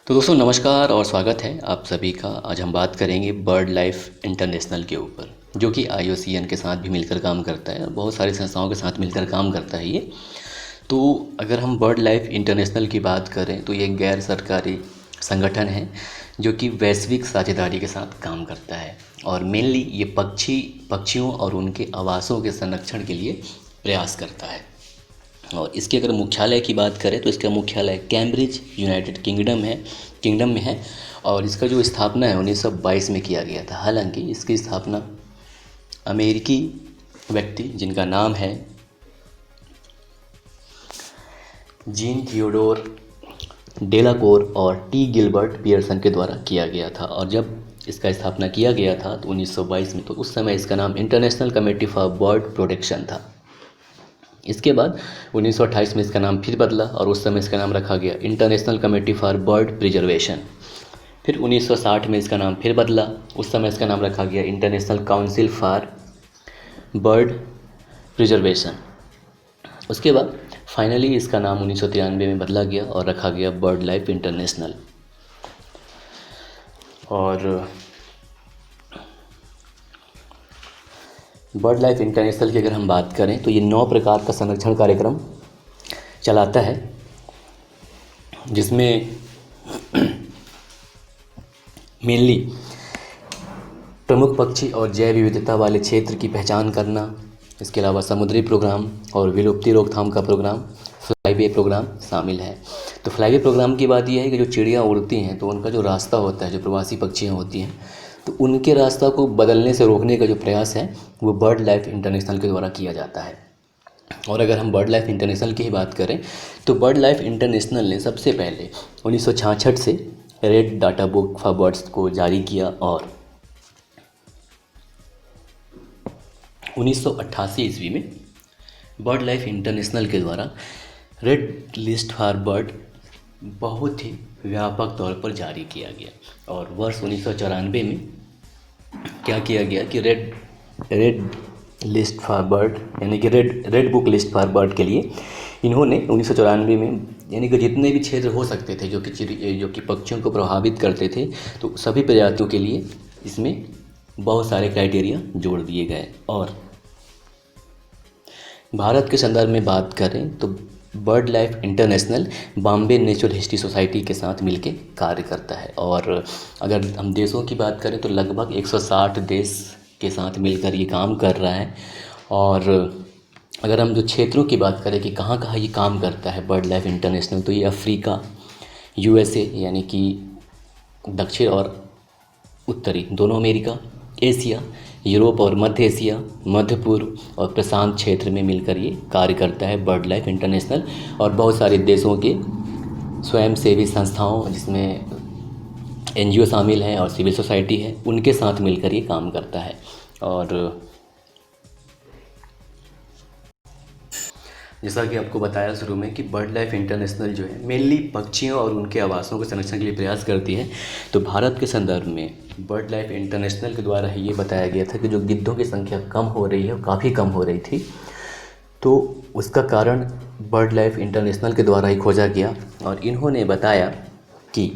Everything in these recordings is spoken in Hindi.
तो दोस्तों नमस्कार और स्वागत है आप सभी का। आज हम बात करेंगे बर्ड लाइफ इंटरनेशनल के ऊपर, जो कि IUCN के साथ भी मिलकर काम करता है और बहुत सारी संस्थाओं के साथ मिलकर काम करता है ये। तो अगर हम बर्ड लाइफ इंटरनेशनल की बात करें तो ये एक गैर सरकारी संगठन है जो कि वैश्विक साझेदारी के साथ काम करता है और मेनली ये पक्षियों और उनके आवासों के संरक्षण के लिए प्रयास करता है। और इसके अगर मुख्यालय की बात करें तो इसका मुख्यालय कैम्ब्रिज यूनाइटेड किंगडम में है। और इसका जो स्थापना है 1922 में किया गया था। हालांकि इसकी स्थापना अमेरिकी व्यक्ति जिनका नाम है जीन थियोडोर डेलाकोर और टी गिलबर्ट पियर्सन के द्वारा किया गया था। और जब इसका स्थापना किया गया था तो 1922 में, तो उस समय इसका नाम international committee for bird protection था। इसके बाद 1928 में इसका नाम फिर बदला और उस समय इसका नाम रखा गया international committee for bird preservation. फिर 1960 में इसका नाम फिर बदला, उस समय इसका नाम रखा गया international council for bird preservation. उसके बाद फाइनली इसका नाम 1993 में बदला गया और रखा गया बर्ड लाइफ इंटरनेशनल। और बर्ड लाइफ इंटरनेशनल की अगर हम बात करें तो ये 9 प्रकार का संरक्षण कार्यक्रम चलाता है, जिसमें मेनली प्रमुख पक्षी और जैव विविधता वाले क्षेत्र की पहचान करना, इसके अलावा समुद्री प्रोग्राम और विलुप्ति रोकथाम का प्रोग्राम, फ्लाईवे प्रोग्राम शामिल है। तो फ्लाईवे प्रोग्राम की बात यह है कि जो चिड़ियाँ उड़ती हैं तो उनका जो रास्ता होता है, जो प्रवासी पक्षियाँ होती हैं, तो उनके रास्ता को बदलने से रोकने का जो प्रयास है वो बर्ड लाइफ इंटरनेशनल के द्वारा किया जाता है। और अगर हम बर्ड लाइफ इंटरनेशनल की ही बात करें तो बर्ड लाइफ इंटरनेशनल ने सबसे पहले 1966 से red data book for birds को जारी किया और 1988 ईस्वी में बर्ड लाइफ इंटरनेशनल के द्वारा रेड लिस्ट फॉर बर्ड बहुत ही व्यापक तौर पर जारी किया गया। और वर्ष 1994 में क्या किया गया कि रेड लिस्ट फॉर बर्ड यानी कि red book list for bird के लिए इन्होंने 1994 में यानी कि जितने भी क्षेत्र हो सकते थे जो कि पक्षियों को प्रभावित करते थे, तो सभी प्रजातियों के लिए इसमें बहुत सारे क्राइटेरिया जोड़ दिए गए। और भारत के संदर्भ में बात करें तो bird life international Bombay natural history society के साथ मिलकर कार्य करता है। और अगर हम देशों की बात करें तो लगभग 160 देश के साथ मिलकर ये काम कर रहा है। और अगर हम जो क्षेत्रों की बात करें कि कहाँ कहाँ ये काम करता है बर्ड लाइफ इंटरनेशनल, तो ये अफ्रीका, USA यानी कि दक्षिण और उत्तरी दोनों अमेरिका, एशिया, यूरोप और मध्य एशिया, मध्य पूर्व और प्रशांत क्षेत्र में मिलकर ये कार्य करता है बर्ड लाइफ इंटरनेशनल। और बहुत सारे देशों के स्वयंसेवी संस्थाओं जिसमें NGO शामिल हैं और सिविल सोसाइटी है, उनके साथ मिलकर ये काम करता है। और जैसा कि आपको बताया शुरू में कि बर्ड लाइफ इंटरनेशनल जो है मेनली पक्षियों और उनके आवासों के संरक्षण के लिए प्रयास करती है। तो भारत के संदर्भ में बर्ड लाइफ इंटरनेशनल के द्वारा ये बताया गया था कि जो गिद्धों की संख्या कम हो रही है, काफ़ी कम हो रही थी, तो उसका कारण बर्ड लाइफ इंटरनेशनल के द्वारा ही खोजा गया। और इन्होंने बताया कि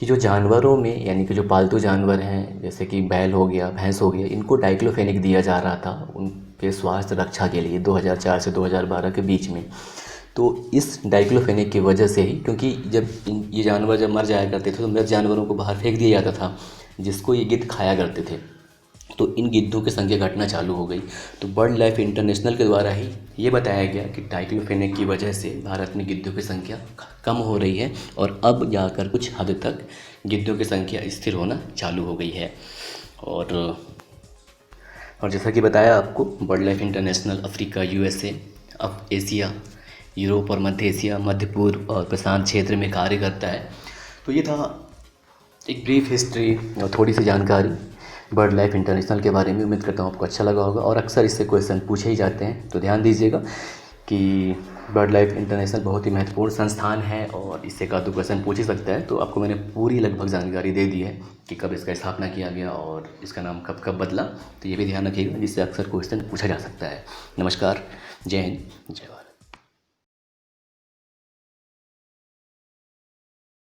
जो जानवरों में यानी कि जो पालतू जानवर हैं जैसे कि बैल हो गया, भैंस हो गया, इनको डाइक्लोफेनेक दिया जा रहा था उनके स्वास्थ्य रक्षा के लिए 2004 से 2012 के बीच में। तो इस डाइक्लोफेनेक की वजह से ही, क्योंकि जब ये जानवर जब मर जाया करते थे तो मृत जानवरों को बाहर फेंक दिया जाता था जिसको ये गिद्ध खाया करते थे, तो इन गिद्धों की संख्या घटना चालू हो गई। तो बर्ड लाइफ इंटरनेशनल के द्वारा ही ये बताया गया कि डाइक्लोफेनेक की वजह से भारत में गिद्धों की संख्या कम हो रही है और अब जाकर कुछ हद तक गिद्धों की संख्या स्थिर होना चालू हो गई है। और जैसा कि बताया आपको, bird life international Africa, USA, Asia, Europe और मध्य एशिया, मध्य पूर्व और प्रशांत क्षेत्र में कार्य करता है। तो ये था एक ब्रीफ हिस्ट्री और थोड़ी सी जानकारी बर्ड लाइफ इंटरनेशनल के बारे में। उम्मीद करता हूँ आपको अच्छा लगा होगा। और अक्सर इससे क्वेश्चन पूछे ही जाते हैं, तो ध्यान दीजिएगा कि बर्ड लाइफ इंटरनेशनल बहुत ही महत्वपूर्ण संस्थान है और इससे का तो क्वेश्चन पूछ ही सकता है। तो आपको मैंने पूरी लगभग जानकारी दे दी है कि कब इसका स्थापना किया गया और इसका नाम कब कब बदला। तो ये भी ध्यान रखिएगा, जिससे अक्सर क्वेश्चन पूछा जा सकता है। नमस्कार, जय हिंद, जय भारत।